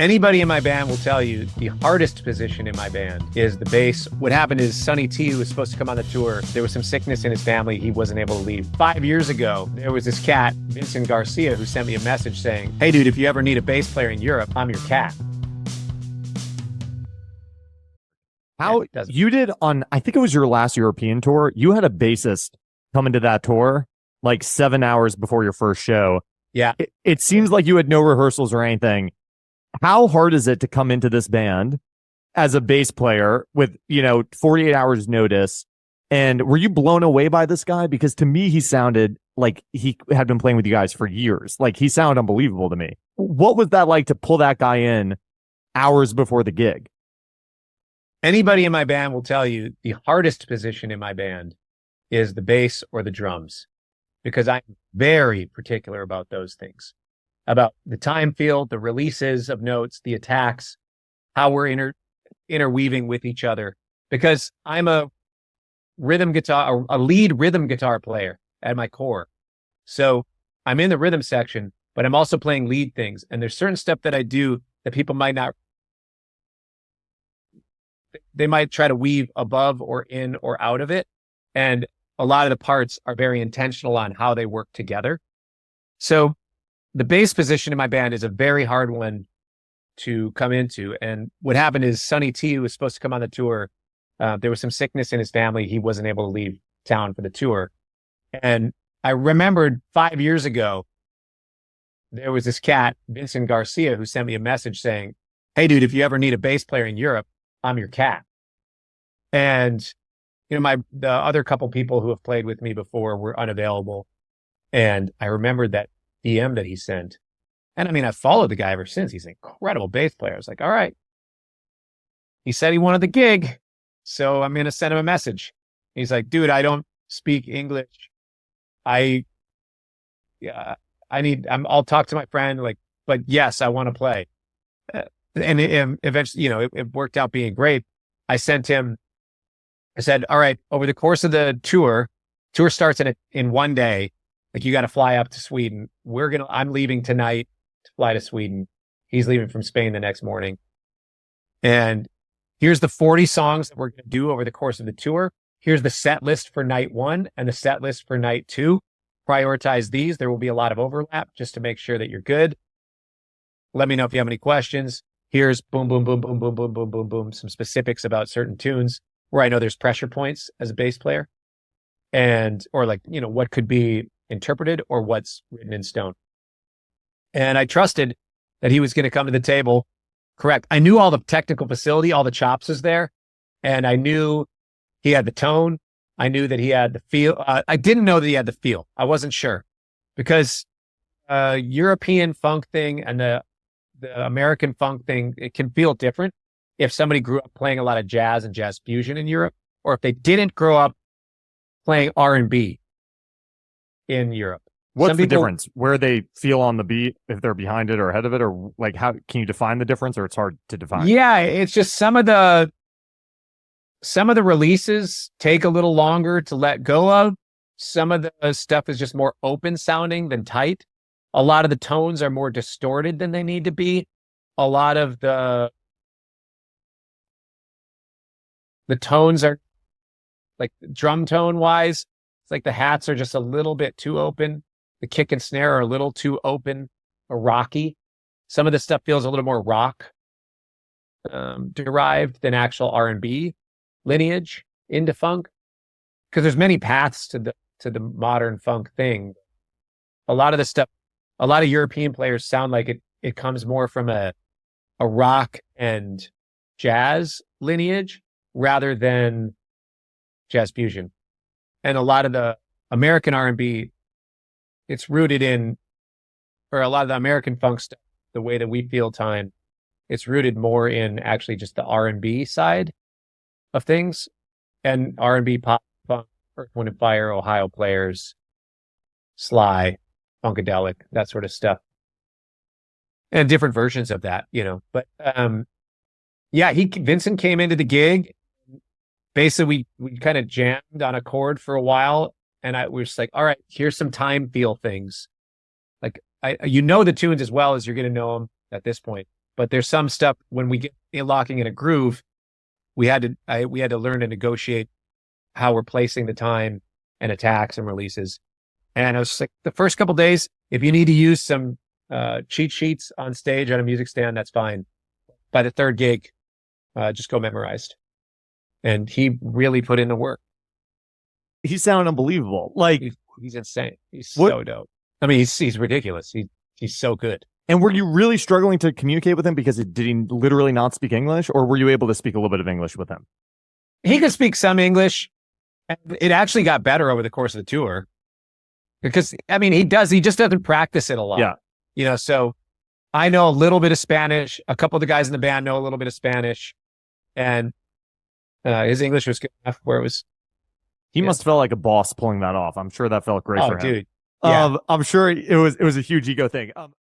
Anybody in my band will tell you the hardest position in my band is the bass. What happened is Sonny T, who was supposed to come on the tour, there was some sickness in his family. He wasn't able to leave. 5 years ago, there was this cat, Vincent Garcia, who sent me a message saying, "Hey, dude, if you ever need a bass player in Europe, I'm your cat." How you did on, I think it was your last European tour, you had a bassist come into that tour like 7 hours before your first show. Yeah. It seems like you had no rehearsals or anything. How hard is it to come into this band as a bass player with, 48 hours notice? And were you blown away by this guy? Because to me, he sounded like he had been playing with you guys for years. Like, he sounded unbelievable to me. What was that like to pull that guy in hours before the gig? Anybody in my band will tell you the hardest position in my band is the bass or the drums, because I'm very particular about those things, about the time field, the releases of notes, the attacks, how we're interweaving with each other, because I'm a lead rhythm guitar player at my core. So I'm in the rhythm section, but I'm also playing lead things. And there's certain stuff that I do that people might not, they might try to weave above or in or out of it. And a lot of the parts are very intentional on how they work together. So the bass position in my band is a very hard one to come into. And what happened is Sonny T, who was supposed to come on the tour, there was some sickness in his family. He wasn't able to leave town for the tour. And I remembered 5 years ago, there was this cat, Vincent Garcia, who sent me a message saying, "Hey, dude, if you ever need a bass player in Europe, I'm your cat." And, the other couple people who have played with me before were unavailable. And I remembered that DM that he sent. And I mean, I've followed the guy ever since. He's an incredible bass player. I was like, all right. He said he wanted the gig, so I'm going to send him a message. He's like, "Dude, I don't speak English. I'll talk to my friend, but yes, I want to play." And eventually, it worked out being great. I said, "All right, over the course of the tour starts in 1 day. Like, you got to fly up to Sweden. I'm leaving tonight to fly to Sweden. He's leaving from Spain the next morning. And here's the 40 songs that we're going to do over the course of the tour. Here's the set list for night 1 and the set list for night 2. Prioritize these. There will be a lot of overlap just to make sure that you're good. Let me know if you have any questions. Here's boom, boom, boom, boom, boom, boom, boom, boom, boom, some specifics about certain tunes where I know there's pressure points as a bass player, or what could be interpreted or what's written in stone." And I trusted that he was going to come to the table correct. I knew all the technical facility, all the chops was there, and I knew he had the tone. I knew that he had the feel. I didn't know that he had the feel. I wasn't sure, because European funk thing and the American funk thing, it can feel different if somebody grew up playing a lot of jazz and jazz fusion in Europe, or if they didn't grow up playing R&B in Europe. What's the difference? Where they feel on the beat, if they're behind it or ahead of it, or like, how can you define the difference, or it's hard to define? Yeah, it's just some of the releases take a little longer to let go of. Some of the stuff is just more open sounding than tight. A lot of the tones are more distorted than they need to be. A lot of the tones are, like, drum tone wise, it's like the hats are just a little bit too open. The kick and snare are a little too open or rocky. Some of the stuff feels a little more rock derived than actual R&B lineage into funk, because there's many paths to the modern funk thing. A lot of the stuff, a lot of European players sound like it comes more from a rock and jazz lineage rather than jazz fusion. And a lot of the American R&B, it's rooted in, or a lot of the American funk stuff, the way that we feel time, it's rooted more in actually just the R&B side of things, and R&B, pop, funk, Earth, Wind and Fire, Ohio Players, Sly, Funkadelic, that sort of stuff, and different versions of that, But Vincent came into the gig. Basically, we kind of jammed on a chord for a while, and we were just like, all right, here's some time feel things. Like, the tunes as well as you're going to know them at this point. But there's some stuff when we get locking in a groove, we had to learn to negotiate how we're placing the time and attacks and releases. And I was like, the first couple days, if you need to use some cheat sheets on stage on a music stand, that's fine. By the third gig, just go memorized. And he really put in the work. He sounded unbelievable. Like he's insane. He's so dope. I mean, he's ridiculous. He's so good. And were you really struggling to communicate with him because did he literally not speak English, or were you able to speak a little bit of English with him? He could speak some English. And it actually got better over the course of the tour because, I mean, he just doesn't practice it a lot. Yeah. So I know a little bit of Spanish. A couple of the guys in the band know a little bit of Spanish, and his English was good enough where it was. He must have felt like a boss pulling that off. I'm sure that felt great for him. Dude. Yeah. I'm sure it was a huge ego thing.